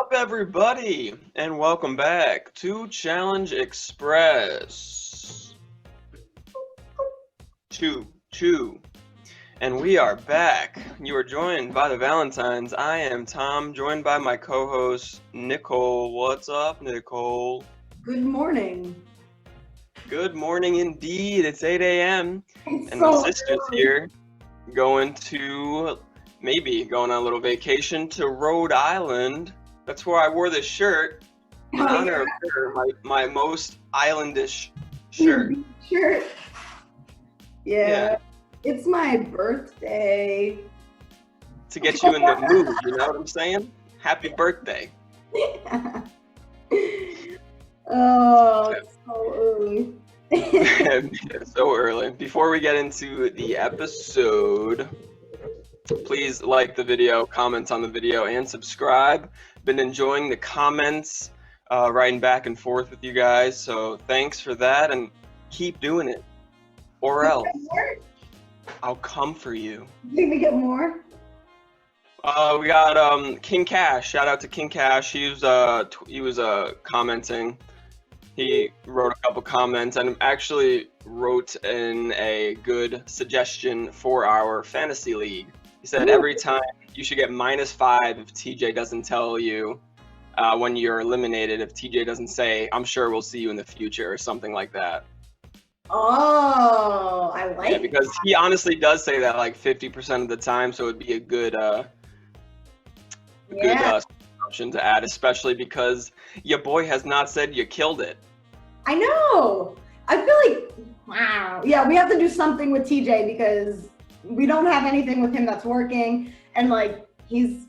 up, everybody, and welcome back to Challenge Express. Choo. And we are back. You are joined by the Valentines. I am Tom, joined by my co-host, Nicole. What's up, Nicole? Good morning. Good morning indeed. It's 8 a.m. It's and so my sister's early. here, maybe going on a little vacation to Rhode Island. That's where I wore this shirt in Oh, honor of her, my most islandish shirt. Sure. Yeah. Yeah. It's my birthday. To get you in the mood, you know what I'm saying? Happy birthday. Oh, it's so early. So early. Before we get into the episode, please like the video, comment on the video, and subscribe. Been enjoying the comments, writing back and forth with you guys, so thanks for that, and keep doing it, or else I'll come for you. Did we get more? We got King Cash. Shout out to King Cash. He was commenting. He wrote a couple comments and actually wrote in a good suggestion for our fantasy league. He said every time you should get -5 if TJ doesn't tell you when you're eliminated. If TJ doesn't say, "I'm sure we'll see you in the future," or something like that. Oh, I like Yeah, because he honestly does say that like 50% of the time, so it'd be a good option to add, especially because your boy has not said you killed it. I know. I feel like, wow. Yeah, we have to do something with TJ because we don't have anything with him that's working, and like he's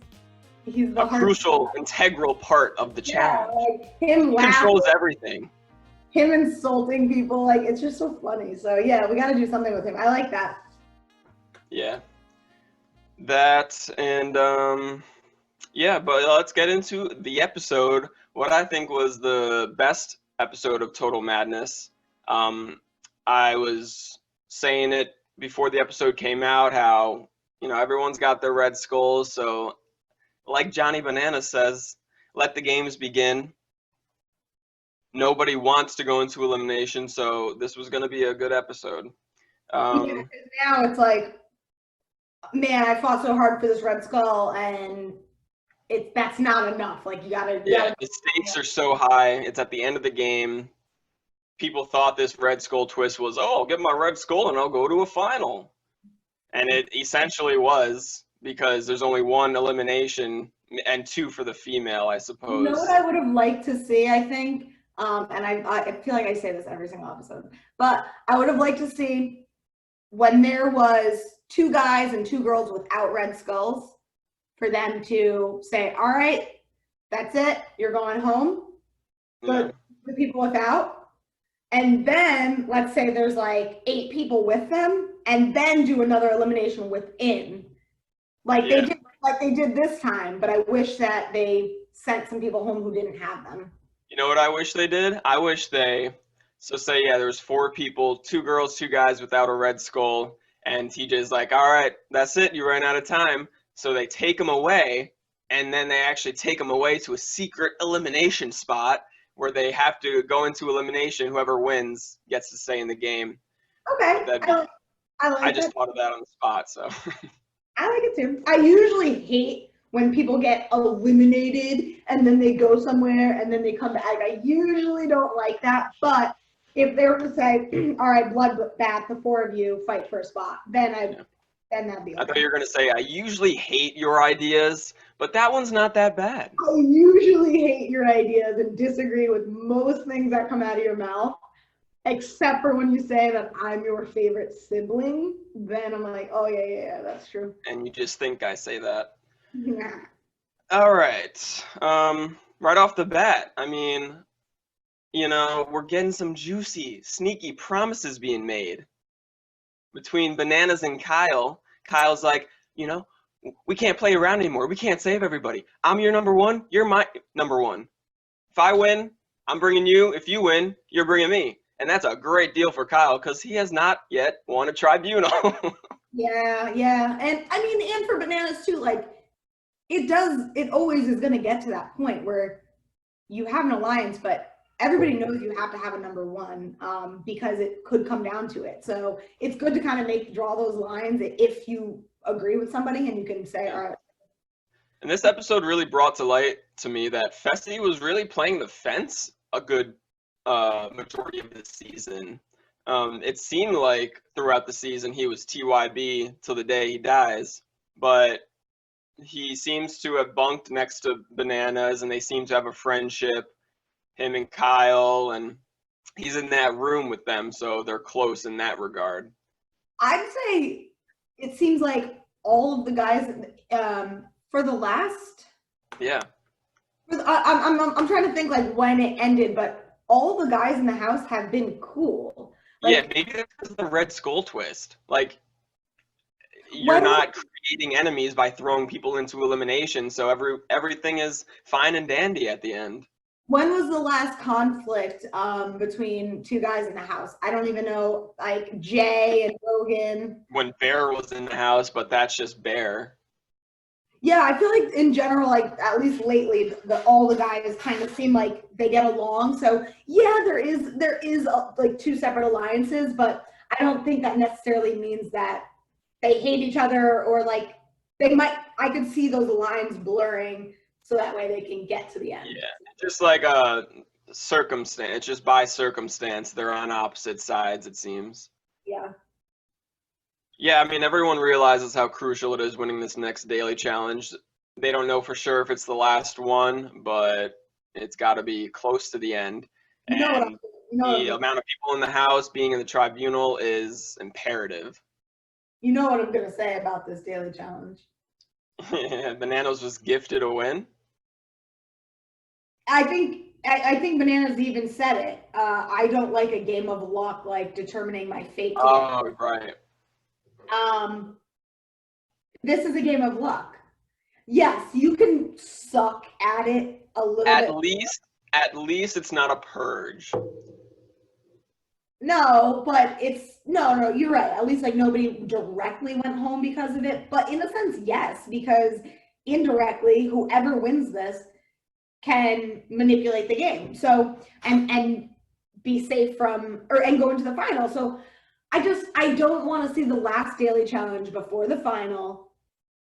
the crucial, integral part of the challenge. Like him controls everything. Him insulting people, like it's just so funny. So yeah, we got to do something with him. I like that. Yeah, that and yeah, but let's get into the episode. What I think was the best episode of Total Madness. I was saying it before the episode came out, how everyone's got their red skulls, so like Johnny Banana says, let the games begin. Nobody wants to go into elimination, so this was going to be a good episode. Yeah, now it's like, man, I fought so hard for this red skull, and that's not enough. Like the stakes are so high. It's at the end of the game. People thought this red skull twist was, oh, I'll get my red skull and I'll go to a final. And it essentially was, because there's only one elimination and 2 for the female, I suppose. You know what I would have liked to see, I think, and I feel like I say this every single episode, but I would have liked to see when there was 2 guys and 2 girls without red skulls, for them to say, all right, that's it, you're going home. But the people without, and then let's say there's like 8 people with them, and then do another elimination within, like they did this time. But I wish that they sent some people home who didn't have them. You know what I wish they did? I wish say there's 4 people, 2 girls, 2 guys without a red skull, and TJ's like, all right, that's it, you ran out of time. So they take them away, and then they actually take them away to a secret elimination spot where they have to go into elimination. Whoever wins gets to stay in the game. Okay. I just thought of that on the spot, so. I like it too. I usually hate when people get eliminated and then they go somewhere and then they come back. I usually don't like that, but if they were to say, all right, bloodbath, the 4 of you fight for a spot, then that'd be okay. I thought you were going to say, I usually hate your ideas, but that one's not that bad. I usually hate your ideas and disagree with most things that come out of your mouth, except for when you say that I'm your favorite sibling. Then I'm like, oh, yeah, that's true. And you just think I say that. Yeah. All right. Right off the bat, I mean, we're getting some juicy, sneaky promises being made. Between Bananas and Kyle, Kyle's like, we can't play around anymore. We can't save everybody. I'm your number 1. You're my number 1. If I win, I'm bringing you. If you win, you're bringing me. And that's a great deal for Kyle because he has not yet won a tribunal. Yeah. And I mean, and for Bananas too, like it always is going to get to that point where you have an alliance, but everybody knows you have to have a number one, because it could come down to it. So it's good to kind of draw those lines if you agree with somebody and you can say, all right. And this episode really brought to light to me that Fessy was really playing the fence a good majority of the season. It seemed like throughout the season he was TYB till the day he dies, but he seems to have bunked next to Bananas, and they seem to have a friendship, him and Kyle, and he's in that room with them, so they're close in that regard. I'd say it seems like all of the guys for the last. Yeah. I'm trying to think like when it ended, but all the guys in the house have been cool. Like, yeah, maybe that's because of the Red Skull twist. Like, you're not creating enemies by throwing people into elimination, so everything is fine and dandy at the end. When was the last conflict between two guys in the house? I don't even know, like Jay and Rogan. When Bear was in the house, but that's just Bear. Yeah, I feel like in general, like at least lately, all the guys kind of seem like they get along. So yeah, there is like two separate alliances, but I don't think that necessarily means that they hate each other, or like they might. I could see those lines blurring so that way they can get to the end. Yeah, just like a circumstance, just by circumstance, they're on opposite sides, it seems. Yeah. Yeah, I mean, everyone realizes how crucial it is winning this next daily challenge. They don't know for sure if it's the last one, but it's got to be close to the end. And the amount of people in the house being in the tribunal is imperative. You know what I'm going to say about this daily challenge? Bananas was gifted a win. I think Bananas even said it. I don't like a game of luck, like determining my fate. Oh, right. This is a game of luck. Yes, you can suck at it a little bit. At least it's not a purge. No, but it's no, you're right. At least like nobody directly went home because of it. But in a sense, yes, because indirectly, whoever wins this can manipulate the game. So and be safe from and go into the final. So I don't want to see the last daily challenge before the final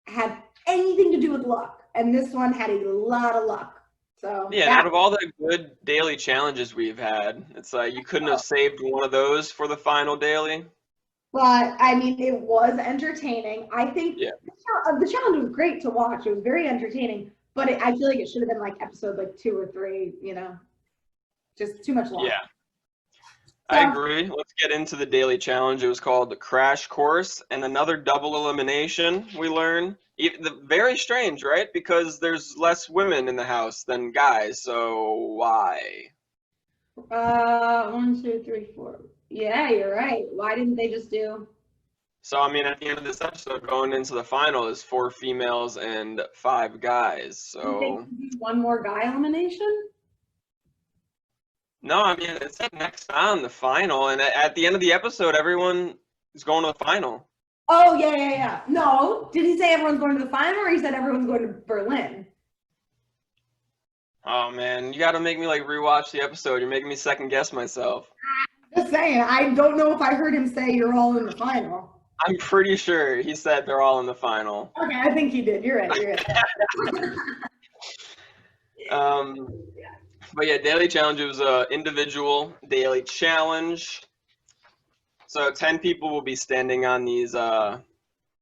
have anything to do with luck. And this one had a lot of luck. So yeah, out of all the good daily challenges we've had, it's like you couldn't have saved one of those for the final daily. But I mean, it was entertaining. I think the challenge was great to watch. It was very entertaining. But I feel like it should have been like episode like 2 or 3. You know, just too much luck. Yeah. I agree. Let's get into the daily challenge. It was called the Crash Course, and another double elimination we learn. Very strange, right? Because there's less women in the house than guys, so why? 1, 2, 3, 4. Yeah, you're right. Why didn't they just do? So, I mean, at the end of this episode, going into the final is 4 females and 5 guys, so... One more guy elimination? No, I mean, it said next on the final, and at the end of the episode, everyone is going to the final. Oh, yeah. No, did he say everyone's going to the final, or he said everyone's going to Berlin? Oh, man, you got to make me, like, rewatch the episode. You're making me second-guess myself. Just saying, I don't know if I heard him say you're all in the final. I'm pretty sure he said they're all in the final. Okay, I think he did. You're right. But yeah, daily challenge was a individual daily challenge. So 10 people will be standing on these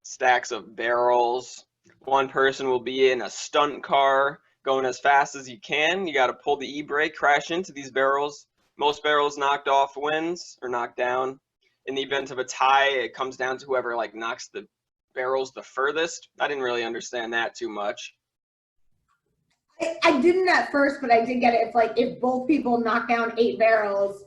stacks of barrels. One person will be in a stunt car going as fast as you can. You got to pull the e-brake, crash into these barrels. Most barrels knocked off wins or knocked down. In the event of a tie, it comes down to whoever like knocks the barrels the furthest. I didn't really understand that too much. I didn't at first, but I did get it. It's like if both people knock down 8 barrels,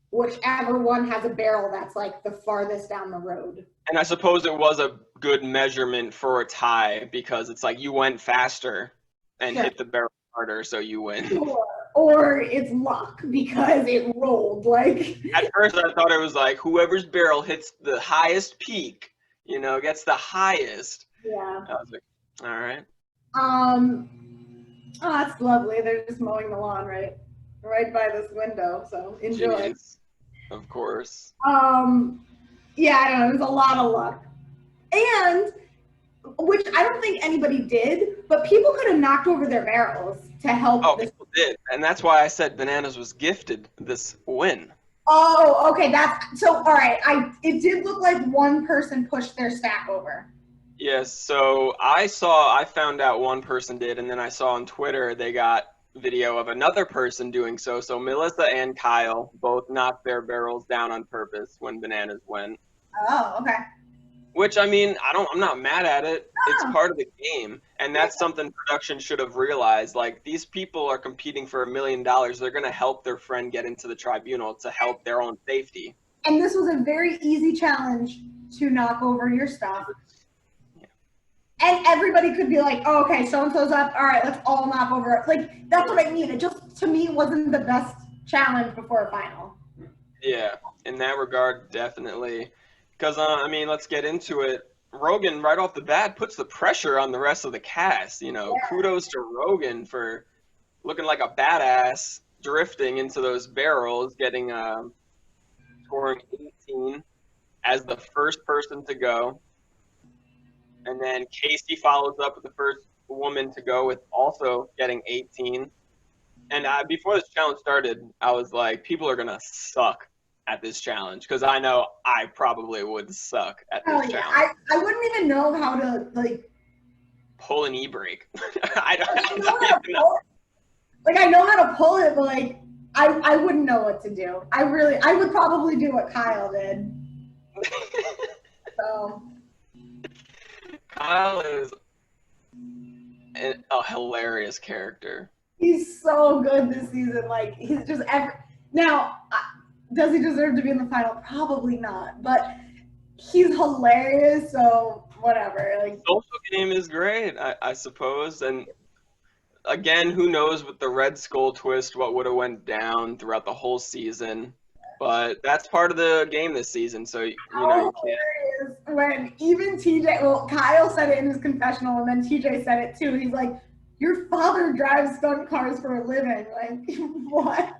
whichever one has a barrel that's like the farthest down the road. And I suppose it was a good measurement for a tie because it's like you went faster and hit the barrel harder, so you win. Or it's luck because it rolled. Like at first I thought it was like whoever's barrel hits the highest peak, you know, gets the highest. Yeah. I was like, all right. Oh, that's lovely. They're just mowing the lawn right by this window. So enjoy. Jeez, of course. Yeah, I don't know. It was a lot of luck, and which I don't think anybody did, but people could have knocked over their barrels to help Oh, this. people did, and that's why I said Bananas was gifted this win. Oh, okay. That's so. All right. It did look like one person pushed their stack over. Yes, so I found out one person did, and then I saw on Twitter they got video of another person doing so. So Melissa and Kyle both knocked their barrels down on purpose when Bananas went. Oh, okay. Which, I mean, I'm not mad at it. It's Oh, part of the game, and that's something production should have realized. Like, these people are competing for $1 million. They're going to help their friend get into the tribunal to help their own safety. and this was a very easy challenge to knock over your stuff. And everybody could be like, oh, okay, so and so's up. All right, let's all knock over it. Like, that's what I mean. It just, to me, wasn't the best challenge before a final. Yeah, in that regard, definitely. Because, I mean, let's get into it. Rogan, right off the bat, puts the pressure on the rest of the cast. You know, Yeah. kudos to Rogan for looking like a badass, drifting into those barrels, getting scoring 18 as the first person to go. And then KAYCEE follows up with the first woman to go with also getting 18. And before this challenge started, I was like, people are going to suck at this challenge because I know I probably would suck at Oh, this yeah. challenge. I wouldn't even know how to, like, Pull an e-brake. I I don't know how to even know. pull it. Like, I know how to pull it, but, like, I wouldn't know what to do. I would probably do what Kyle did. So, Kyle is a hilarious character. he's so good this season. Like, he's just now, does he deserve to be in the final? Probably not, but he's hilarious. So whatever. Like, Social game is great, I suppose. And again, who knows with the Red Skull twist what would have went down throughout the whole season. But that's part of the game this season, so you know how you can't. hilarious when even TJ, well, Kyle said it in his confessional, and then TJ said it too. He's like, "Your father drives stunt cars for a living." Like, what?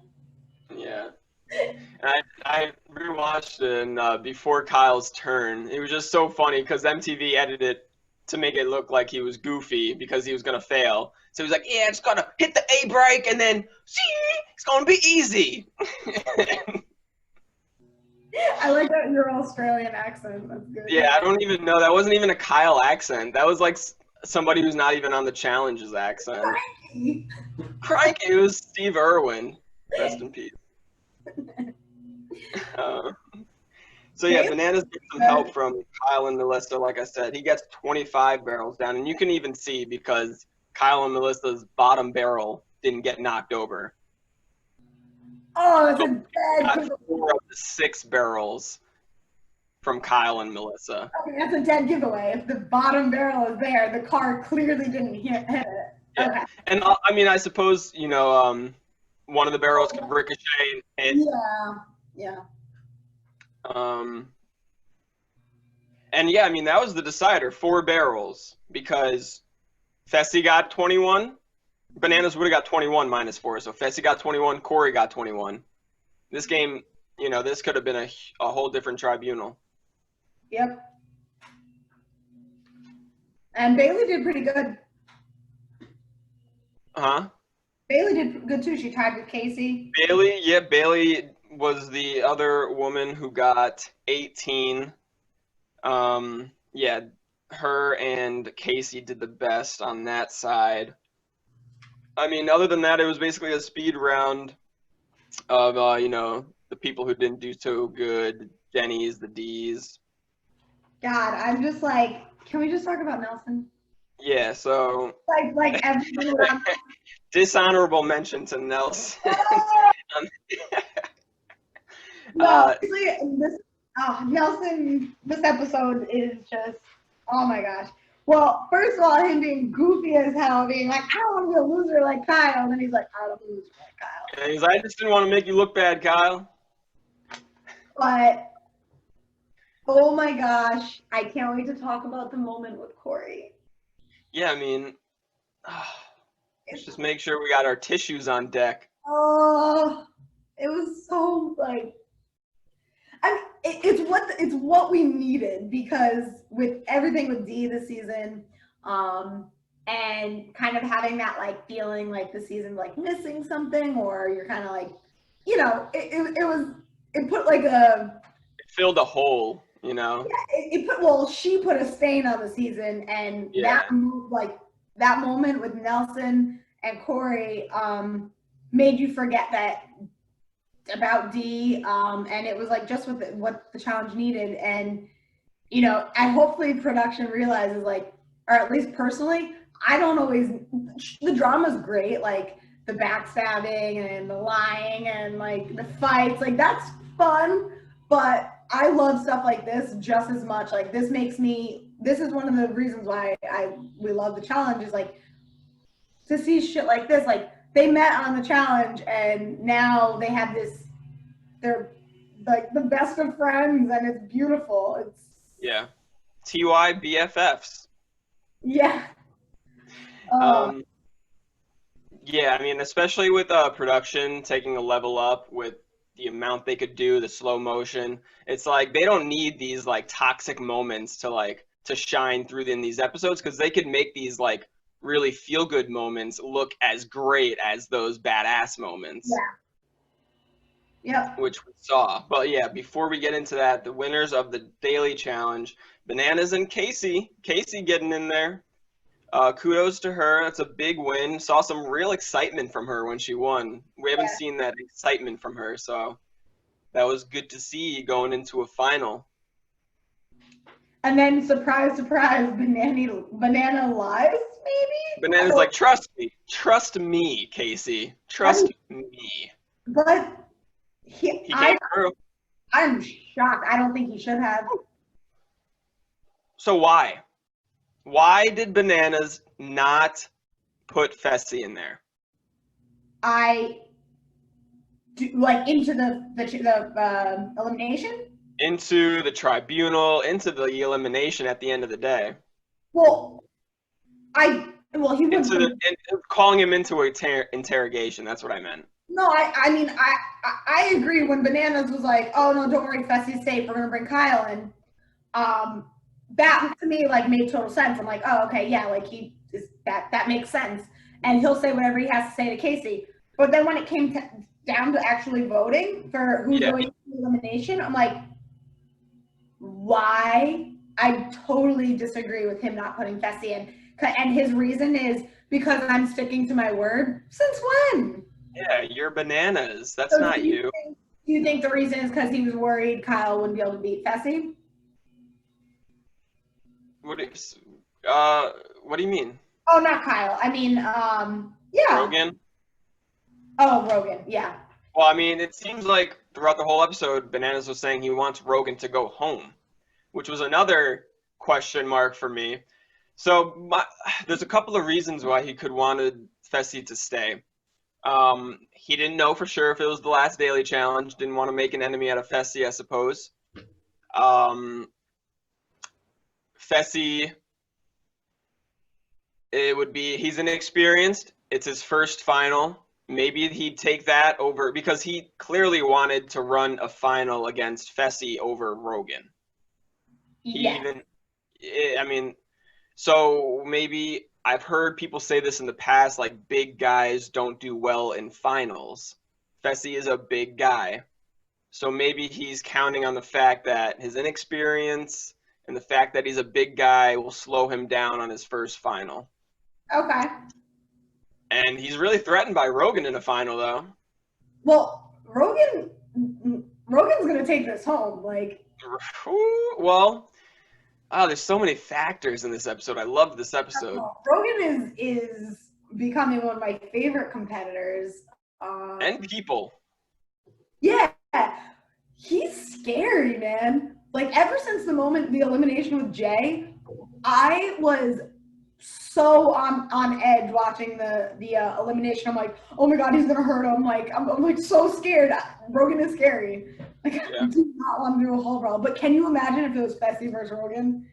Yeah. And I rewatched it, and before Kyle's turn, it was just so funny because MTV edited it to make it look like he was goofy because he was gonna fail. So he was like, "Yeah, it's gonna hit the A brake, and then see, it's gonna be easy." I like that your Australian accent. That's good. Yeah, I don't even know. That wasn't even a Kyle accent. That was like somebody who's not even on the challenges accent. Crikey, it was Steve Irwin. Rest in peace. Uh, so yeah, Bananas gets some help from Kyle and Melissa. Like I said, he gets 25 barrels down, and you can even see because Kyle and Melissa's bottom barrel didn't get knocked over. Oh, that's So a we dead got giveaway. 4 of the 6 barrels from Kyle and Melissa. That's a dead giveaway. If the bottom barrel is there, the car clearly didn't hit it. Yeah, Okay. and I mean, I suppose one of the barrels could ricochet and hit. Yeah. Um, and yeah, I mean that was the decider, 4 barrels because Fessy got 21. Bananas would have got 21 minus 4, so Fessy got 21, Corey got 21. This game, this could have been a whole different tribunal. Yep. And Bailey did pretty good. Huh? Bailey did good too. She tied with KAYCEE. Bailey was the other woman who got 18. Yeah, her and KAYCEE did the best on that side. I mean, other than that, it was basically a speed round of, the people who didn't do so good, Jennies, the Ds. God, I'm just like, can we just talk about Nelson? Yeah, so Like everyone around. dishonorable mention to Nelson. No, seriously, Nelson, this episode is just, oh my gosh. Well, first of all, him being goofy as hell, being like, I don't want to be a loser like Kyle. And then he's like, I don't want to lose like Kyle. And he's like, I just didn't want to make you look bad, Kyle. But, oh my gosh, I can't wait to talk about the moment with Corey. Yeah, I mean, Let's just make sure we got our tissues on deck. Oh, it was so like, it's what we needed, because with everything with D this season, and kind of having that like feeling like the season like missing something, or you're kind of like, it put like a, It filled a hole, you know? she put a stain on the season, and Yeah. that moment with Nelson and Corey made you forget that about D, and it was like just what the challenge needed. And I hopefully production realizes, like, or at least personally, I don't always, the drama's great, like the backstabbing and the lying and like the fights, like that's fun, but I love stuff like this just as much. Like this is one of the reasons why we love the challenge, is like to see shit like this. Like they met on the challenge and now they have this, they're like the best of friends, and it's beautiful. It's TYBFFs. Yeah. Yeah, I mean, especially with production taking a level up with the amount they could do, the slow motion. It's like they don't need these like toxic moments to shine through in these episodes, because they could make these like really feel good moments look as great as those badass moments. Yeah. Which we saw. But yeah, before we get into that, the winners of the daily challenge, Bananas and KAYCEE. KAYCEE getting in there. Kudos to her. That's a big win. Saw some real excitement from her when she won. We haven't seen that excitement from her, so that was good to see going into a final. And then surprise, surprise, banana lies, maybe? Banana's like, trust me, KAYCEE, trust me. But He came through. I'm shocked. I don't think he should have. So why? Why did Bananas not put Fessy in there? Into the elimination? Into the tribunal, into the elimination at the end of the day. Well, he wouldn't. Calling him into interrogation. That's what I meant. No, I mean, I agree when Bananas was like, oh, no, don't worry, Fessy's safe. We're going to bring Kyle in. That, to me, like, made total sense. I'm like, oh, okay, yeah, like, that makes sense. And he'll say whatever he has to say to KAYCEE. But then when it came down to actually voting for who's going to the elimination, I'm like, why? I totally disagree with him not putting Fessy in. And his reason is because I'm sticking to my word. Since when? Yeah, you're Bananas. That's not you. Do you think the reason is because he was worried Kyle wouldn't be able to beat Fessy? What do you mean? Oh, not Kyle. I mean, yeah. Rogan? Oh, Rogan, yeah. Well, I mean, it seems like throughout the whole episode, Bananas was saying he wants Rogan to go home, which was another question mark for me. So there's a couple of reasons why he could wanted Fessy to stay. He didn't know for sure if it was the last daily challenge. Didn't want to make an enemy out of Fessy, I suppose. Fessy, he's inexperienced. It's his first final. Maybe he'd take that over, because he clearly wanted to run a final against Fessy over Rogan. So maybe I've heard people say this in the past, like big guys don't do well in finals. Fessy is a big guy. So maybe he's counting on the fact that his inexperience and the fact that he's a big guy will slow him down on his first final. Okay. And he's really threatened by Rogan in a final, though. Well, Rogan's going to take this home. Like, well, there's so many factors in this episode. I love this episode. Rogan is becoming one of my favorite competitors. And people. Yeah. He's scary, man. Like, ever since the elimination with Jay, I was so on edge watching the elimination. I'm like, oh my god, he's gonna hurt him. Like, I'm like so scared. Rogan is scary. Like, I do not want to do a whole brawl. But can you imagine if it was Fessy versus Rogan?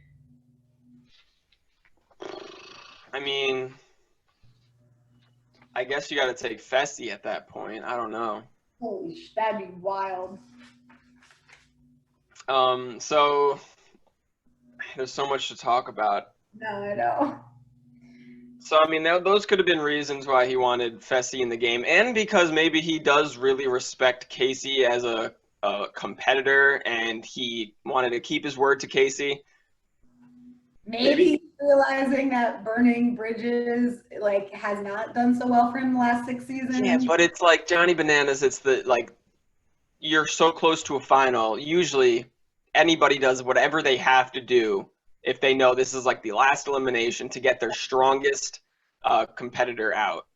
I mean, I guess you got to take Fessy at that point. I don't know. Holy that'd be wild. So there's so much to talk about. No, I know. So, I mean, those could have been reasons why he wanted Fessy in the game, and because maybe he does really respect KAYCEE as a competitor, and he wanted to keep his word to KAYCEE. Maybe realizing that burning bridges like has not done so well for him the last 6 seasons. Yeah, but it's like Johnny Bananas. It's the like you're so close to a final. Usually, anybody does whatever they have to do if they know this is like the last elimination to get their strongest competitor out.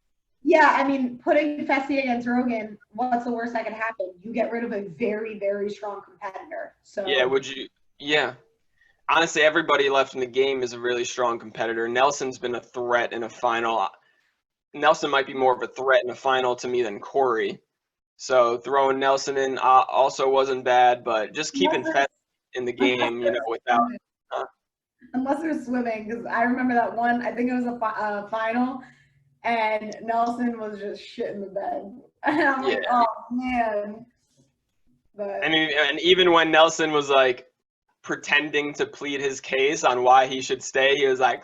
Yeah, I mean, putting Fessy against Rogan, what's the worst that could happen? You get rid of a very, very strong competitor. So Yeah, would you? Yeah. Honestly, everybody left in the game is a really strong competitor. Nelson's been a threat in a final. Nelson might be more of a threat in a final to me than Corey. So throwing Nelson in also wasn't bad, but just keeping Fessy in the game, without. Unless they're swimming, because I remember that one. I think it was a final, and Nelson was just shit in the bed, and I'm like, oh man. But And even when Nelson was like pretending to plead his case on why he should stay, he was like,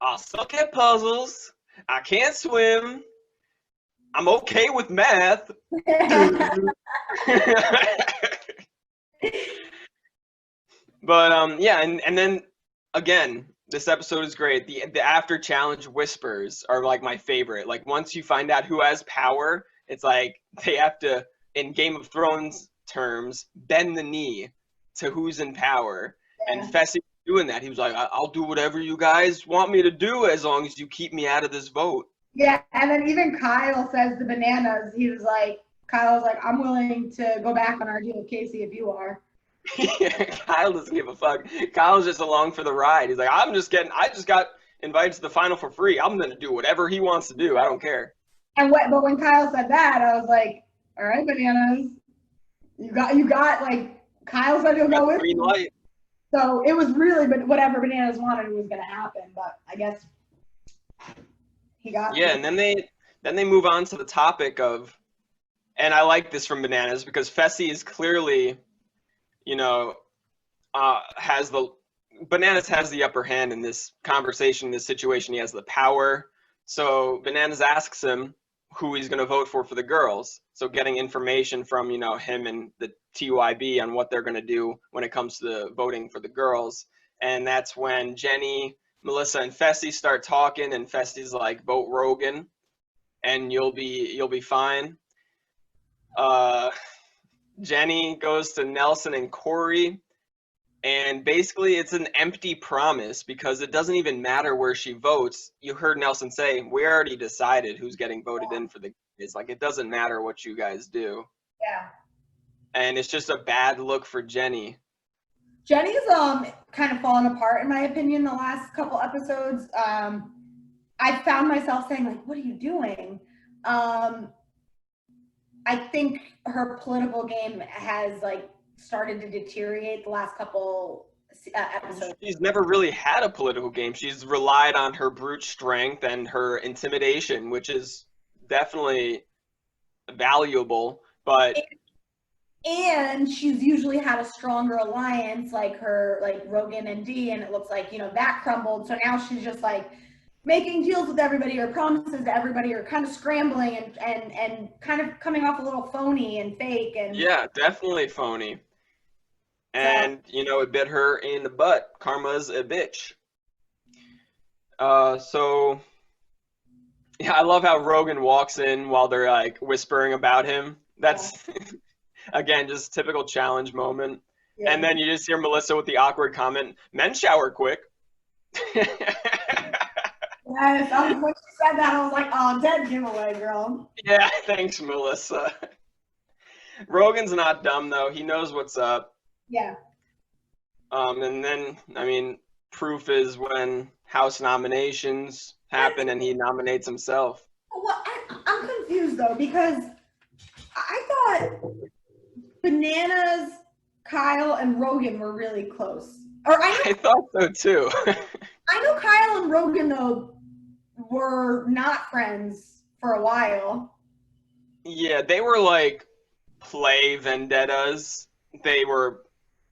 I suck at puzzles, I can't swim, I'm okay with math. But yeah, and then again, this episode is great. The after challenge whispers are like my favorite. Like once you find out who has power, it's like they have to, in Game of Thrones terms, bend the knee to who's in power. And Fessy was doing that. He was like, I'll do whatever you guys want me to do as long as you keep me out of this vote. Yeah, and then even Kyle says the bananas. Kyle was like, I'm willing to go back on our deal with KAYCEE if you are. Kyle doesn't give a fuck. Kyle's just along for the ride. He's like, I just got invited to the final for free. I'm gonna do whatever he wants to do. I don't care. But when Kyle said that, I was like, all right, bananas. You got like Kyle said he'll go with green light. So it was really, but whatever bananas wanted was gonna happen. But I guess he got. Yeah, and then they move on to the topic of, and I like this from Bananas because Fessy is clearly, Bananas has the upper hand in this conversation, in this situation. He has the power. So Bananas asks him who he's going to vote for the girls. So getting information from, him and the TYB on what they're going to do when it comes to the voting for the girls. And that's when Jenny, Melissa, and Fessy start talking, and Fessy's like, vote Rogan and you'll be fine. Jenny goes to Nelson and Corey, and basically it's an empty promise because it doesn't even matter where she votes. You heard Nelson say, we already decided who's getting voted in for the kids. Like, it doesn't matter what you guys do. Yeah. And it's just a bad look for Jenny. Jenny's kind of fallen apart, in my opinion, the last couple episodes. I found myself saying, like, what are you doing? I think her political game has like started to deteriorate the last couple episodes. She's never really had a political game. She's relied on her brute strength and her intimidation, which is definitely valuable, but and she's usually had a stronger alliance like Rogan and Dee, and it looks like that crumbled. So now she's just like making deals with everybody or promises to everybody or kind of scrambling and kind of coming off a little phony and fake. And yeah, definitely phony. And it bit her in the butt. Karma's a bitch. So yeah, I love how Rogan walks in while they're like whispering about him. That's again just typical challenge moment. Yeah. And then you just hear Melissa with the awkward comment, men shower quick. Yes, when she said that, I was like, oh, dead giveaway, girl. Yeah, thanks, Melissa. Rogan's not dumb, though. He knows what's up. Yeah. And then, I mean, proof is when House nominations happen and he nominates himself. Well, I'm confused, though, because I thought Bananas, Kyle, and Rogan were really close. I thought so, too. I know Kyle and Rogan, though, were not friends for a while. Yeah, they were like play vendettas. They were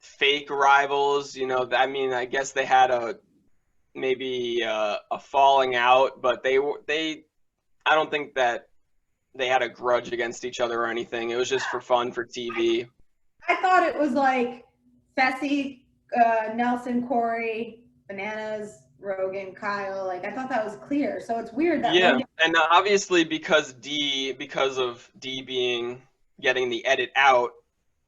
fake rivals. You know, I mean, I guess they had maybe a falling out, but they. I don't think that they had a grudge against each other or anything. It was just for fun for TV. I thought it was like Fessy, Nelson, Corey, Bananas, Rogan, Kyle. Like I thought that was clear. So it's weird that Yeah, Rogan. and obviously because of D being getting the edit out,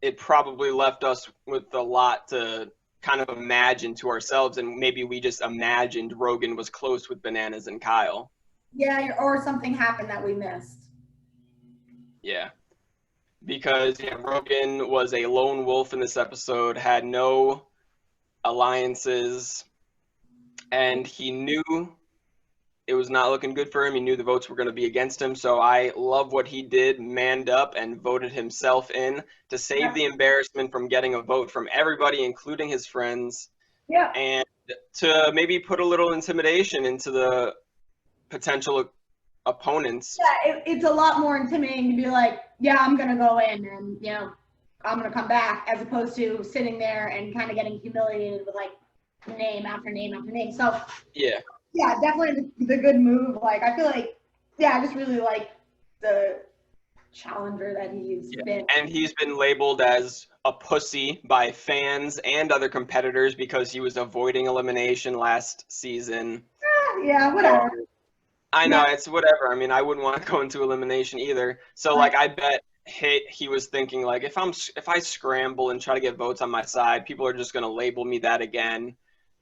it probably left us with a lot to kind of imagine to ourselves, and maybe we just imagined Rogan was close with Bananas and Kyle. Yeah, or something happened that we missed. Yeah, because yeah, Rogan was a lone wolf in this episode, had no alliances, and he knew it was not looking good for him. He knew the votes were going to be against him. So I love what he did, manned up and voted himself in to save the embarrassment from getting a vote from everybody, including his friends, Yeah. and to maybe put a little intimidation into the potential opponents. Yeah, it's a lot more intimidating to be like, yeah, I'm going to go in and, you know, I'm going to come back, as opposed to sitting there and kind of getting humiliated with like name after name after name. So Yeah. yeah, definitely the good move. Like I feel like, yeah, I just really like the challenger that he's been. And he's been labeled as a pussy by fans and other competitors because he was avoiding elimination last season. Yeah, whatever. I know, it's whatever. I mean, I wouldn't want to go into elimination either. So like I bet he was thinking like if I scramble and try to get votes on my side, people are just going to label me that again.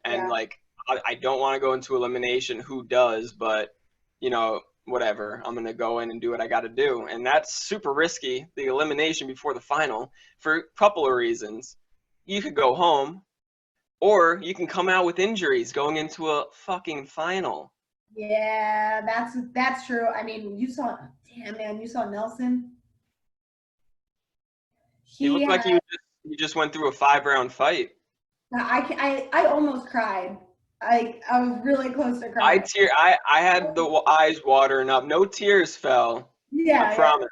And like I don't want to go into elimination. Who does? But you know, whatever. I'm going to go in and do what I got to do. And that's super risky, the elimination before the final, for a couple of reasons. You could go home, or you can come out with injuries going into a fucking final. Yeah, that's true. I mean, you saw Nelson. He looked like he just went through a 5-round fight. I almost cried. I was really close to crying. I had the eyes watering up. No tears fell. Yeah, I promise.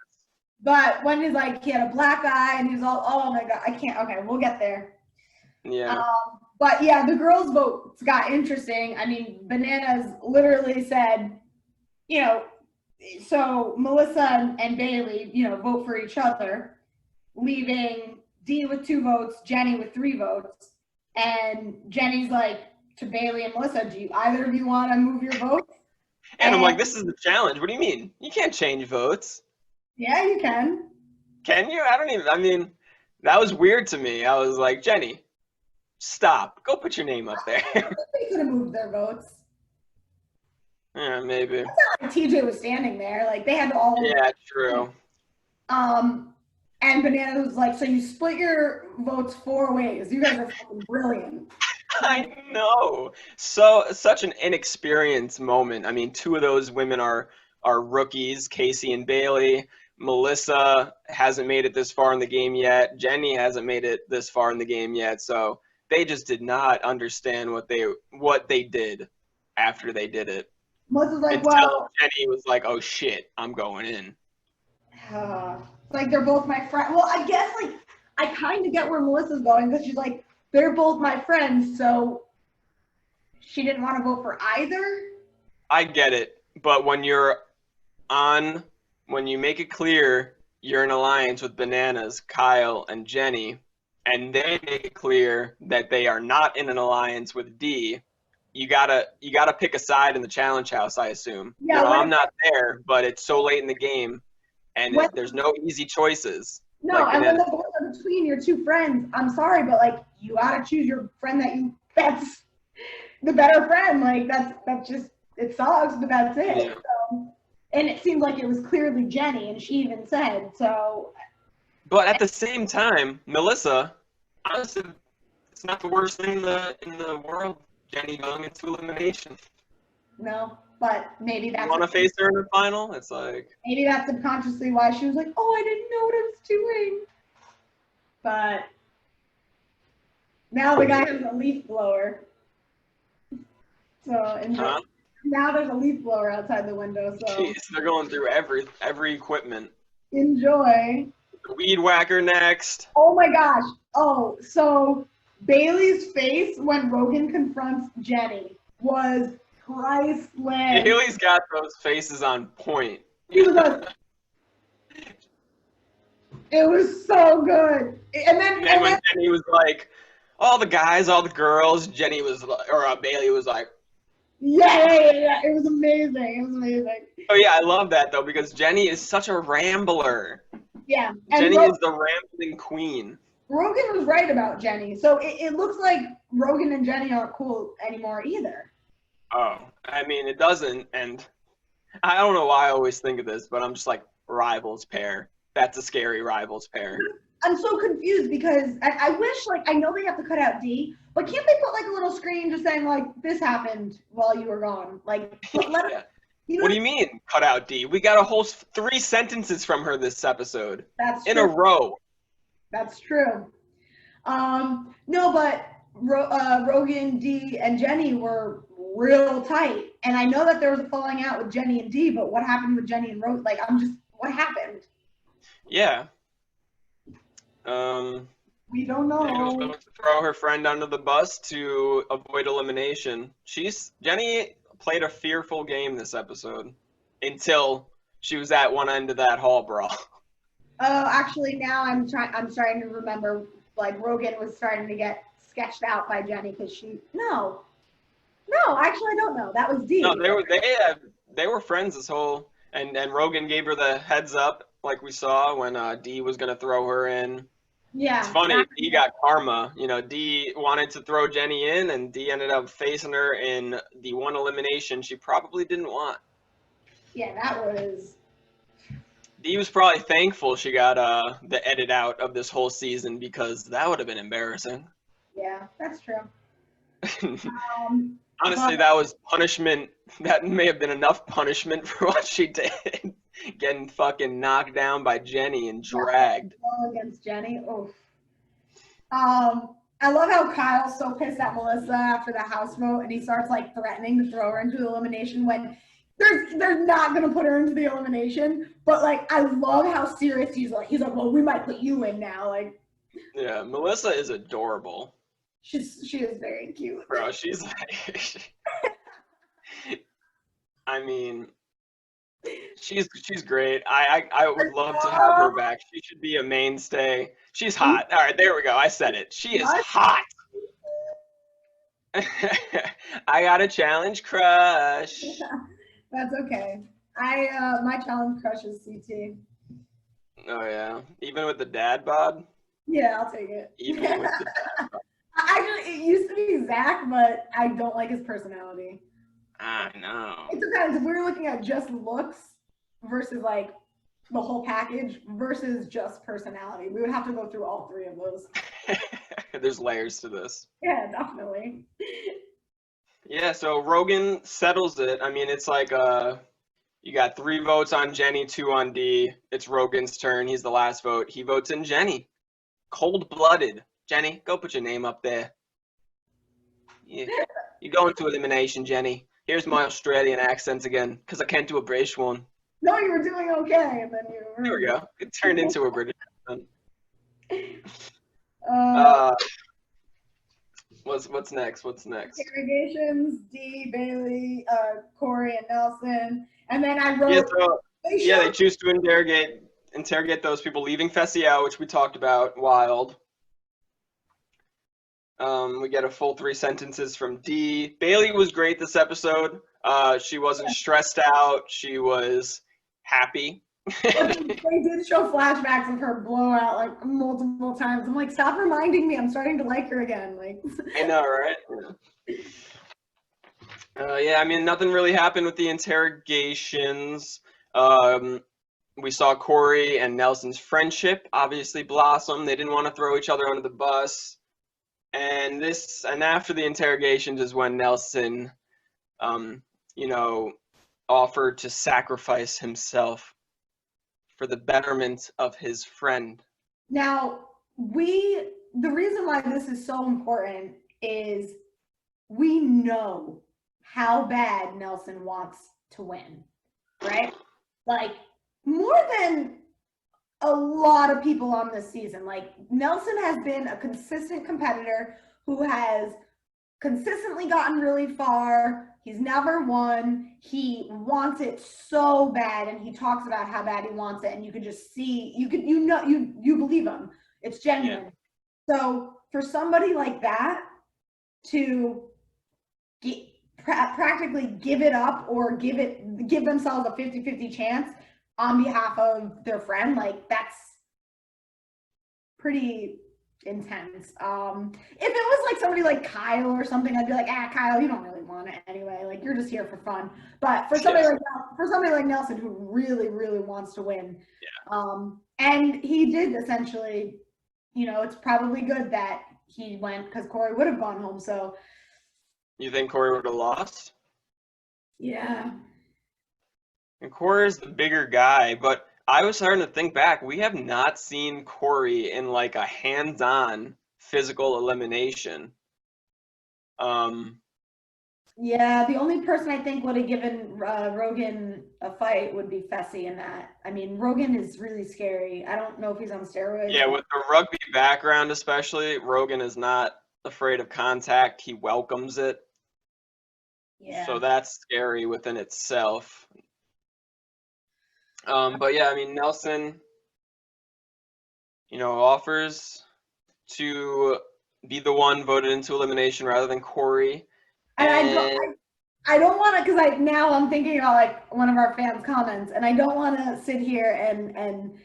But when he's like, he had a black eye and he's all, oh my God, I can't. Okay, we'll get there. Yeah. But yeah, the girls' votes got interesting. I mean, Bananas literally said, you know, so Melissa and Bailey, you know, vote for each other, leaving Dee with 2 votes, Jenny with 3 votes. And Jenny's like to Bailey and Melissa, do either of you want to move your votes? And I'm like, this is the challenge. What do you mean? You can't change votes. Yeah, you can. Can you? I mean, that was weird to me. I was like, Jenny, stop. Go put your name up there. They could have moved their votes. Yeah, maybe. It's not like TJ was standing there. Like, they had all. Yeah, true. And Banana was like, so you split your votes 4 ways. You guys are fucking brilliant. I know. So such an inexperienced moment. I mean, 2 of those women are rookies, KAYCEE and Bailey. Melissa hasn't made it this far in the game yet. Jenny hasn't made it this far in the game yet. So they just did not understand what they did after they did it. Melissa's like, until well, Jenny was like, oh shit, I'm going in. Like, they're both my friends. Well, I guess, like, I kind of get where Melissa's going, because she's like, they're both my friends, so she didn't want to vote for either. I get it, but when you make it clear you're in alliance with Bananas, Kyle, and Jenny, and they make it clear that they are not in an alliance with D, you gotta pick a side in the challenge house, I assume. Yeah, I'm not there, but it's so late in the game, and there's no easy choceses. No, like, and when the votes are between your 2 friends, I'm sorry, but like, you gotta choose your friend that's the better friend. Like, that's just, it sucks, but that's it. Yeah. So, and it seemed like it was clearly Jenny, and she even said so. But at the same time, Melissa, honestly, it's not the worst thing in the world. Jenny going into elimination. No, but maybe that's. You want to face her in the final? It's like. Maybe that's subconsciously why she was like, "Oh, I didn't know what I was doing." But now the guy has a leaf blower. So enjoy. Now there's a leaf blower outside the window, so Jeez, they're going through every equipment. enjoy. The weed whacker next. Oh my gosh. Oh, so Bailey's face when Rogan confronts Jenny was priceless. Haley's got those faces on point. He was like, it was so good. And then when Jenny was like, all the guys, all the girls, Jenny was, or Bailey was like, yeah. It was amazing. It was amazing. oh yeah, I love that though, because Jenny is such a rambler. Yeah. And Jenny is the rambling queen. Rogan was right about Jenny. So it looks like Rogan and Jenny aren't cool anymore either. Oh, I mean, it doesn't, and I don't know why I always think of this, but I'm just like, rivals pair. That's a scary rivals pair. I'm so confused because I wish, like, I know they have to cut out D, but can't they put like a little screen just saying like, this happened while you were gone? Like, let Yeah. you know, What do you mean, cut out D? We got a whole 3 sentences from her this episode. That's in true. a row. That's true. No, but Rogan, D, and Jenny were real tight. And I know that there was a falling out with Jenny and D, but what happened with Jenny and Rogan? Like, what happened? Yeah. We don't know. Jenny was going to throw her friend under the bus to avoid elimination. Jenny played a fearful game this episode until she was at one end of that hall brawl. Oh, actually, now I'm starting to remember. Like, Rogan was starting to get sketched out by Jenny because no, actually, I don't know. That was D. No, they were friends this whole, and Rogan gave her the heads up like we saw when D was gonna throw her in. Yeah. It's funny, D got karma. You know, D wanted to throw Jenny in, and D ended up facing her in the one elimination she probably didn't want. Yeah, that was. D was probably thankful she got the edit out of this whole season because that would have been embarrassing. Yeah, that's true. Honestly, that was punishment. That may have been enough punishment for what she did. Getting fucking knocked down by Jenny and dragged. Against Jenny. Oof. I love how Kyle's so pissed at Melissa after the house vote, and he starts like threatening to throw her into the elimination when they're not gonna put her into the elimination. But like, I love how serious he's like, well, we might put you in now. Like, yeah, Melissa is adorable. She is very cute. Bro, she's like, I mean, she's great. I would love to have her back. She should be a mainstay. She's hot. All right, there we go. I said it. She is hot. I got a challenge crush. That's okay. My challenge crush is CT. Oh yeah, even with the dad bod. Yeah, I'll take it. Even with the dad bod. Actually, it used to be Zach, but I don't like his personality. I know. It depends. If we were looking at just looks versus like the whole package versus just personality, we would have to go through all 3 of those. There's layers to this. Yeah, definitely. Yeah, so Rogan settles it. I mean, it's like you got 3 votes on Jenny, 2 on D. It's Rogan's turn. He's the last vote. He votes in Jenny. Cold-blooded. Jenny, go put your name up there. Yeah. You're going to elimination, Jenny. Here's my Australian accents again, because I can't do a British one. No, you were doing okay, and then you were... There we go. It turned into a British accent. What's next? What's next? Interrogations, D, Bailey, Corey, and Nelson. And then I wrote... Yeah, they choose to interrogate those people, leaving Fessy out, which we talked about. Wild. We get a full 3 sentences from D. Bailey was great this episode. She wasn't stressed out. She was happy. They did show flashbacks of her blowout like multiple times. I'm like, stop reminding me. I'm starting to like her again. Like, I know, right? Yeah, I mean, nothing really happened with the interrogations. We saw Corey and Nelson's friendship obviously blossom. They didn't want to throw each other under the bus. And after the interrogations is when Nelson, offered to sacrifice himself for the betterment of his friend. Now, the reason why this is so important is we know how bad Nelson wants to win, right? Like, more than a lot of people on this season. Like, Nelson has been a consistent competitor who has consistently gotten really far. He's never won. He wants it so bad, and he talks about how bad he wants it, and you can just see, you believe him. It's genuine. Yeah. So for somebody like that to practically give it up or give themselves a 50-50 chance on behalf of their friend, like, that's pretty intense. If it was like somebody like Kyle or something, I'd be like, Kyle, you don't really want it anyway. Like, you're just here for fun. But for somebody like Nelson, who really, really wants to win, and he did essentially, it's probably good that he went, because Corey would have gone home. So you think Corey would have lost? Yeah. And Corey's the bigger guy, but I was starting to think back. We have not seen Corey in like a hands-on physical elimination. Yeah, the only person I think would have given Rogan a fight would be Fessy in that. I mean, Rogan is really scary. I don't know if he's on steroids. Yeah, with the rugby background especially, Rogan is not afraid of contact. He welcomes it. Yeah. So that's scary within itself. But yeah, I mean, Nelson, offers to be the one voted into elimination rather than Corey. And I don't want to, because now I'm thinking about like one of our fans' comments, and I don't want to sit here and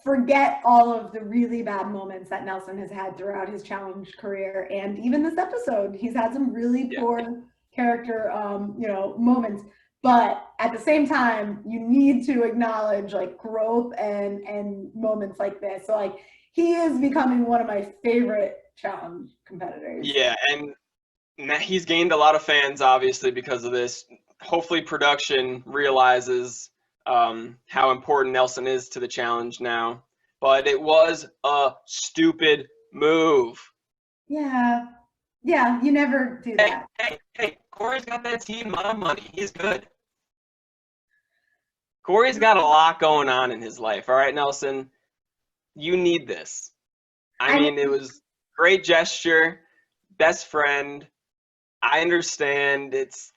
forget all of the really bad moments that Nelson has had throughout his challenge career, and even this episode, he's had some really poor character, moments. But at the same time, you need to acknowledge like growth and moments like this. So like, he is becoming one of my favorite challenge competitors. Yeah, and he's gained a lot of fans obviously because of this. Hopefully production realizes how important Nelson is to the challenge now. But it was a stupid move. Yeah. Yeah, you never do that. Hey, Corey's got that team mom money. He's good. Corey's got a lot going on in his life. All right, Nelson, you need this. I mean, it was great gesture, best friend. I understand. It's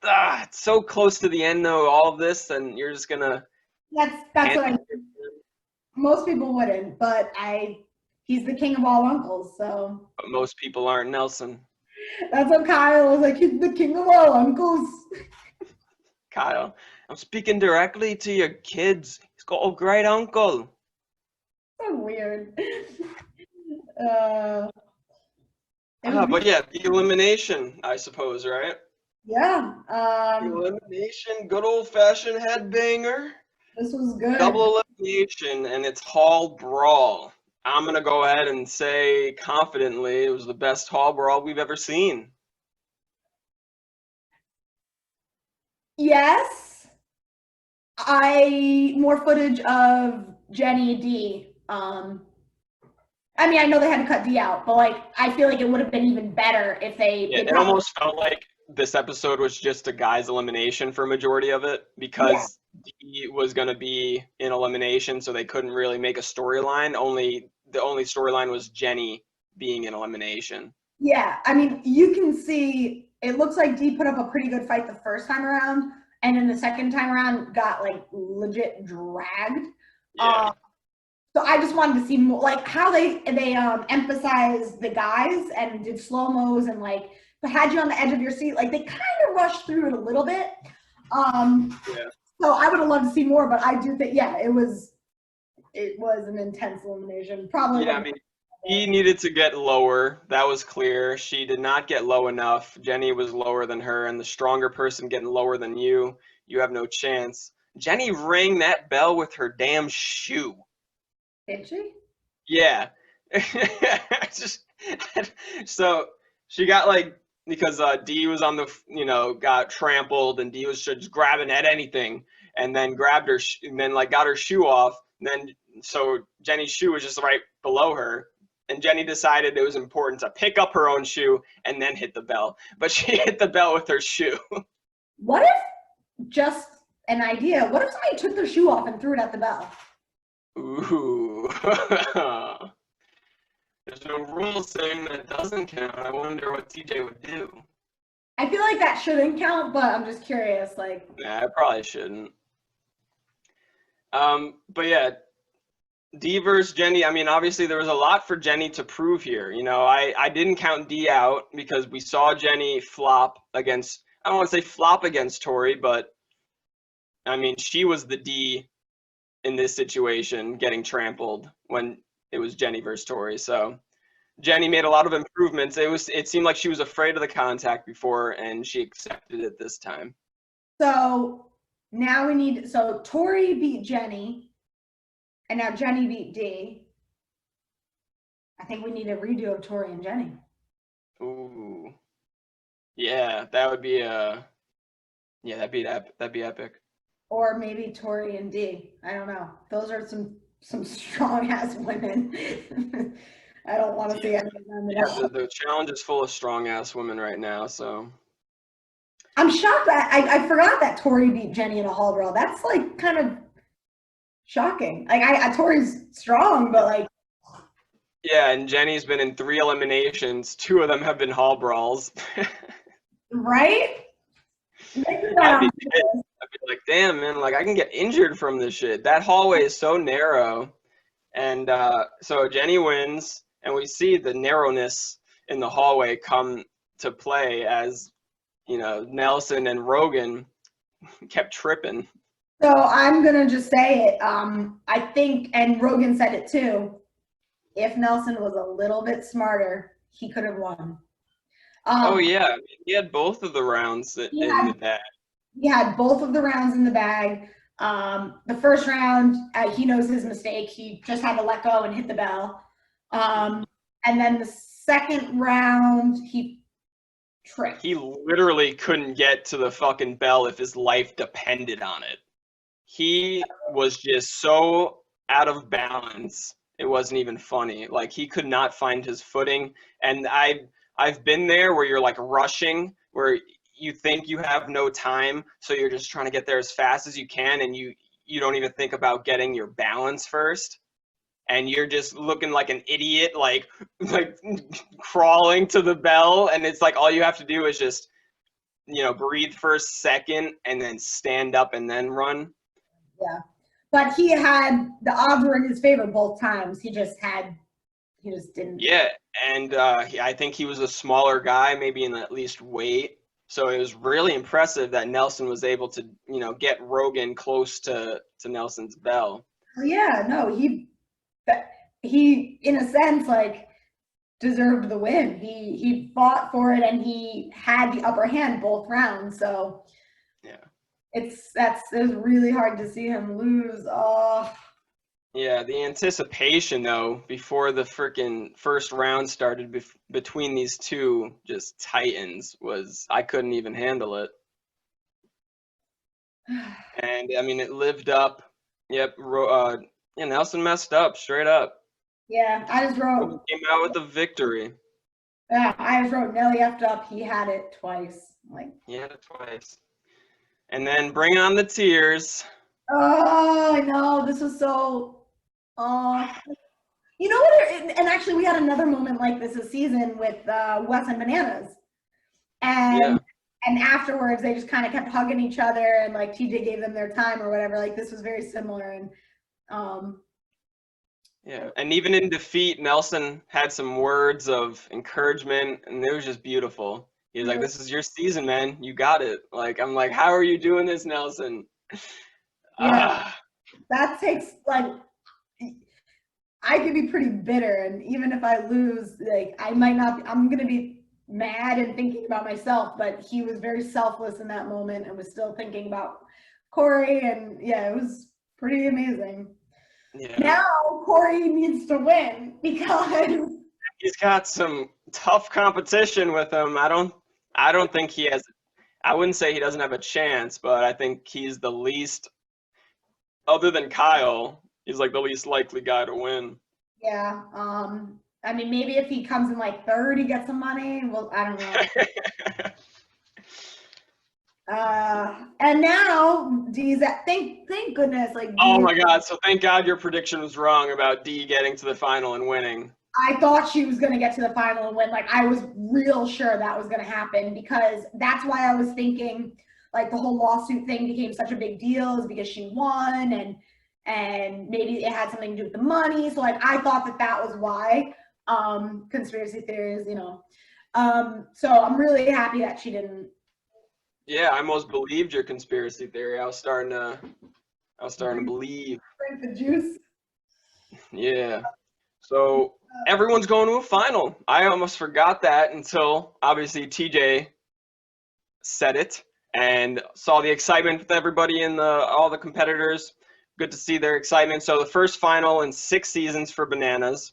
so close to the end though, all of this, and you're just gonna. That's what I. Most people wouldn't, but he's the king of all uncles, so. But most people aren't Nelson. That's what Kyle was like. He's the king of all uncles. Kyle, I'm speaking directly to your kids. He's got a great uncle. So weird. But yeah, the elimination, I suppose, right? Yeah. Elimination, good old-fashioned headbanger. This was good. Double elimination, and it's hall brawl. I'm going to go ahead and say confidently it was the best hall brawl we've ever seen. Yes. More footage of Jenny D. I mean, I know they had to cut D out, but like, I feel like it would have been even better if they. Yeah, it almost felt like this episode was just a guy's elimination for a majority of it, because D was going to be in elimination, so they couldn't really make a storyline. The only storyline was Jenny being in elimination. Yeah, I mean, you can see it looks like D put up a pretty good fight the first time around, and then the second time around got like legit dragged. Yeah. So I just wanted to see more, like how they emphasized the guys and did slow-mos and like had you on the edge of your seat. Like, they kind of rushed through it a little bit. So I would have loved to see more, but I do think, it was an intense elimination. Probably. Yeah, I mean, he needed to get lower. That was clear. She did not get low enough. Jenny was lower than her, and the stronger person getting lower than you have no chance. Jenny rang that bell with her damn shoe. Did she? Yeah. So she got like, because D was on the, got trampled, and D was just grabbing at anything, and then grabbed her, and then like got her shoe off. And then, so Jenny's shoe was just right below her. and Jenny decided it was important to pick up her own shoe and then hit the bell. But she hit the bell with her shoe. What if, just an idea, what if somebody took their shoe off and threw it at the bell? Ooh. There's no rule saying that doesn't count. I wonder what TJ would do. I feel like that shouldn't count, but I'm just curious, like. Yeah, I probably shouldn't. But yeah, D versus Jenny. I mean, obviously there was a lot for Jenny to prove here. You know, I didn't count D out because we saw Jenny flop against, I don't want to say flop against Tori, but I mean, she was the D in this situation getting trampled when it was Jenny versus Tori. So Jenny made a lot of improvements. It seemed like she was afraid of the contact before, and she accepted it this time. So now so Tori beat Jenny, and now Jenny beat D. I think we need a redo of Tori and Jenny. Ooh, yeah, that would be that'd be epic. Or maybe Tori and D. I don't know. Those are some strong ass women. I don't want to see any of them. Yeah, the challenge is full of strong ass women right now, so. I'm shocked that I forgot that Tori beat Jenny in a hall brawl. That's like kind of shocking. Like Tori's strong, but like. Yeah, and Jenny's been in 3 eliminations. 2 of them have been hall brawls. Right? I'd be like, damn, man, like I can get injured from this shit. That hallway is so narrow. And so Jenny wins, and we see the narrowness in the hallway come to play as, you know, Nelson and Rogan kept tripping. So I'm gonna just say it. I think, and Rogan said it too, if Nelson was a little bit smarter, he could have won. Oh yeah, he had both of the rounds in the bag. He had both of the rounds in the bag. The first round, he knows his mistake. He just had to let go and hit the bell. And then the second round, he tripped. He literally couldn't get to the fucking bell if his life depended on it. He was just so out of balance. It wasn't even funny. Like, he could not find his footing. And I've been there where you're like rushing, where you think you have no time, so you're just trying to get there as fast as you can, and you don't even think about getting your balance first, and you're just looking like an idiot, like crawling to the bell, and it's like all you have to do is just, you know, breathe for a second and then stand up and then run. Yeah, but he had the odds were in his favor both times. He just didn't. Yeah, and I think he was a smaller guy, maybe in at least weight. So it was really impressive that Nelson was able to, you know, get Rogan close to Nelson's bell. Yeah, no, he in a sense like deserved the win. He fought for it, and he had the upper hand both rounds. So yeah, it was really hard to see him lose. Oh. Yeah, the anticipation though before the freaking first round started between these two just titans was, I couldn't even handle it. And I mean, it lived up. Yep, Nelson messed up straight up. Yeah, I just wrote. Came out with a victory. Yeah, I just wrote Nelly effed up. He had it twice. Like. He had it twice. And then bring on the tears. Oh, I know. This was so. You know what? And actually, we had another moment like this season with Wes and Bananas, and afterwards they just kind of kept hugging each other, and like TJ gave them their time or whatever. Like this was very similar, and yeah, and even in defeat, Nelson had some words of encouragement, and it was just beautiful. He was like, "This is your season, man. You got it." Like, I'm like, "How are you doing this, Nelson?" Yeah, that takes like. I could be pretty bitter, and even if I lose, like I'm gonna be mad and thinking about myself, but he was very selfless in that moment and was still thinking about Corey, and yeah, it was pretty amazing. Yeah. Now Corey needs to win because he's got some tough competition with him. I don't think he has, I wouldn't say he doesn't have a chance, but I think he's the least, other than Kyle, he's like the least likely guy to win. Yeah. I mean, maybe if he comes in like third, he gets some money. Well, I don't know. And now D's at, thank goodness, like D, oh my God! So thank God your prediction was wrong about D getting to the final and winning. I thought she was gonna get to the final and win. Like I was real sure that was gonna happen because that's why I was thinking like the whole lawsuit thing became such a big deal is because she won and maybe it had something to do with the money. So like I thought that was why. Conspiracy theories, you know. So I'm really happy that she didn't. Yeah, I almost believed your conspiracy theory. I was starting to believe. Drink the juice. Yeah. So everyone's going to a final. I almost forgot that until obviously TJ said it and saw the excitement with everybody and all the competitors. Good to see their excitement. So the first final in 6 seasons for Bananas.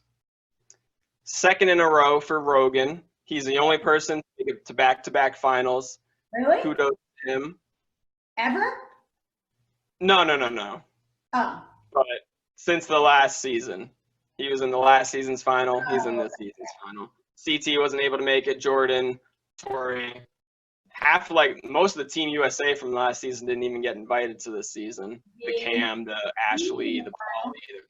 Second in a row for Rogan. He's the only person to get to back-to-back finals. Really? Kudos to him. Ever? No. Oh. But since the last season. He was in the last season's final. He's in this season's final. CT wasn't able to make it. Jordan, Tori, most of the Team USA from last season didn't even get invited to this season. The Cam, the Ashley, the Polly, the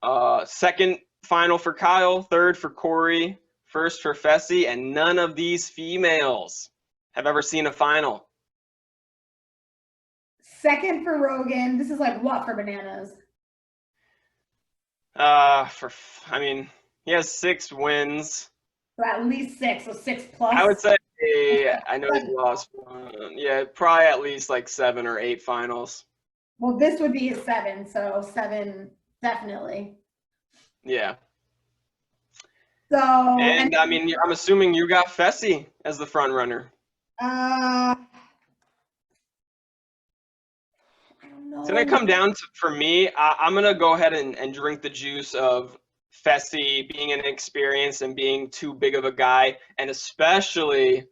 Cara. Second final for Kyle. Third for Corey. First for Fessy. And none of these females have ever seen a final. Second for Rogan. This is like what for Bananas? He has 6 wins. So at least 6, so 6 plus. I would say, I know he lost one. Yeah, probably at least like 7 or 8 finals. Well, this would be his 7, so 7 definitely. Yeah. So. And I mean, I'm assuming you got Fessy as the front runner. It's going to come down to, for me, I'm going to go ahead and drink the juice of Fessy being inexperienced and being too big of a guy. And especially,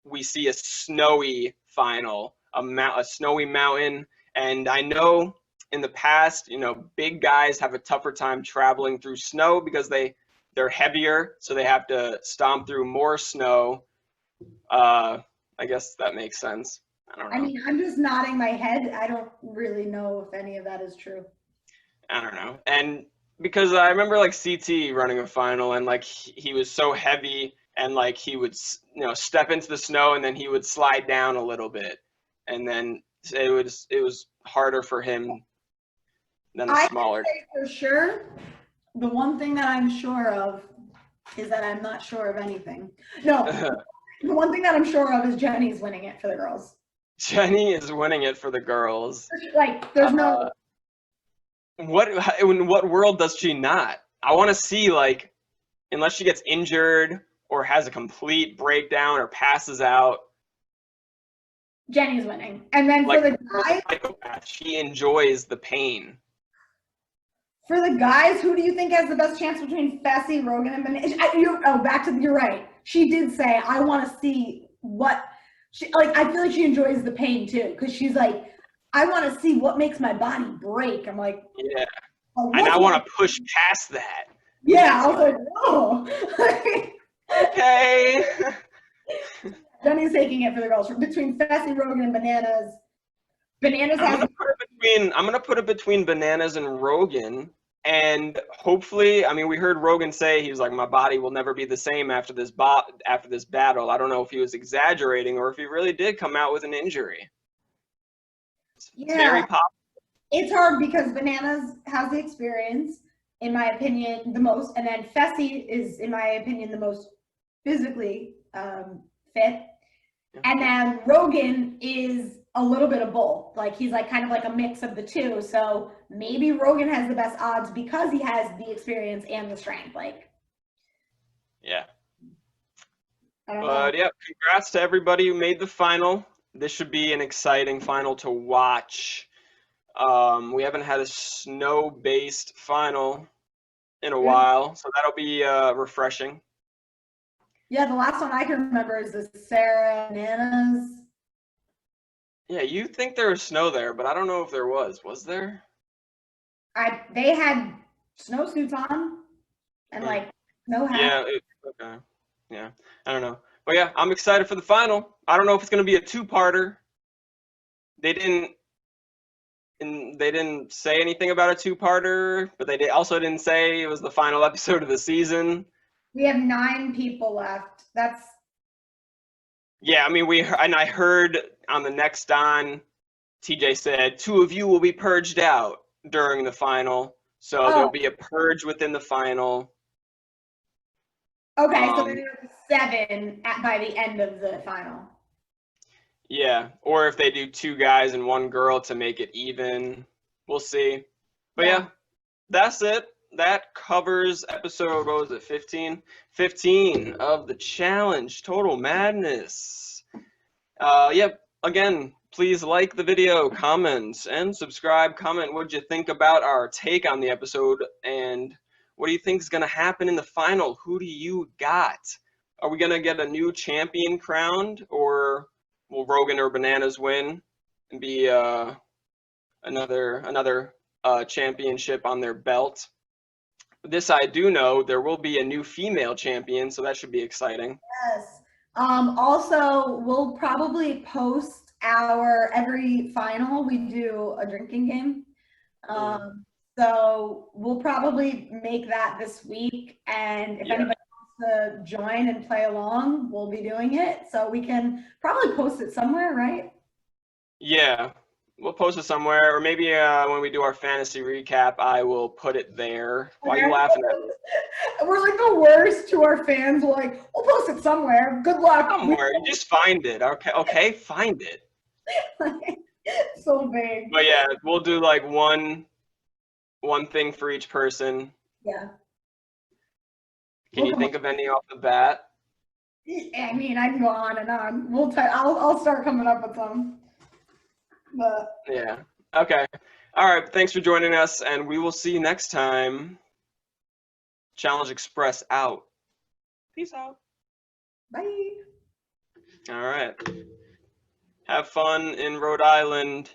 we see a snowy final, a snowy mountain. And I know in the past, you know, big guys have a tougher time traveling through snow because they're heavier, so they have to stomp through more snow. I guess that makes sense. I don't know. I mean, I'm just nodding my head. I don't really know if any of that is true. I don't know. And because I remember like CT running a final and like he was so heavy and like he would, you know, step into the snow and then he would slide down a little bit. And then it was harder for him than the smaller. I can say for sure, the one thing that I'm sure of is that I'm not sure of anything. No, the one thing that I'm sure of is Jenny's winning it for the girls. Jenny is winning it for the girls. Like, there's no. In what world does she not? I want to see, like, unless she gets injured or has a complete breakdown or passes out. Jenny's winning. And then like, for the guys, she enjoys the pain. For the guys, who do you think has the best chance between Fessy, Rogan, and Bananas? You're right. She did say, I want to see what she, like, I feel like she enjoys the pain too, because she's like, I want to see what makes my body break. I'm like, yeah. And I want to push past that. Yeah, I was like, whoa. Okay. Jenny's taking it for the girls. Between Fessy, Rogan, and Bananas. Bananas I'm gonna put it between Bananas and Rogan, and hopefully, I mean, we heard Rogan say he was like, my body will never be the same after this battle. I don't know if he was exaggerating or if he really did come out with an injury. It's very possible. It's hard because Bananas has the experience, in my opinion, the most, and then Fessy is, in my opinion, the most physically fit, and then Rogan is a little bit of both. Like, he's like kind of like a mix of the two. So maybe Rogan has the best odds because he has the experience and the strength. Like, yeah. But yeah, congrats to everybody who made the final. This should be an exciting final to watch. We haven't had a snow-based final in a while, so that'll be refreshing. Yeah, the last one I can remember is the Sarah Bananas. Yeah, you think there was snow there, but I don't know if there was. Was there? They had snowsuits on and like no hat. Yeah. Okay. Yeah. I don't know. But yeah, I'm excited for the final. I don't know if it's gonna be a two-parter. They didn't say anything about a two-parter, but they also didn't say it was the final episode of the season. We have 9 people left. That's Yeah, I mean, I heard on the next on, TJ said 2 of you will be purged out during the final, so there'll be a purge within the final. okay. So there's 7 by the end of the final. Yeah, or if they do 2 guys and 1 girl to make it even, we'll see. But yeah, that's it. That covers episode, what was it, 15? 15 of the challenge, Total Madness. Yep, again, please like the video, comment, and subscribe. Comment what you think about our take on the episode, and what do you think is going to happen in the final? Who do you got? Are we going to get a new champion crowned, or will Rogan or Bananas win and be another championship on their belt? This I do know, there will be a new female champion, so that should be exciting. Yes. Also, we'll probably post every final we do a drinking game. So we'll probably make that this week, and if anybody wants to join and play along, we'll be doing it. So we can probably post it somewhere, right? Yeah, we'll post it somewhere, or maybe when we do our fantasy recap, I will put it there. Why are you laughing at me? We're like the worst to our fans. We're like, we'll post it somewhere. Good luck. Somewhere, you just find it. Okay, find it. So vague. But yeah, we'll do like one thing for each person. Yeah. Can you think of any off the bat? I mean, I can go on and on. I'll start coming up with some. But yeah. Okay. All right. Thanks for joining us, and we will see you next time. ChallengeXpress out. Peace out. Bye. All right. Have fun in Rhode Island.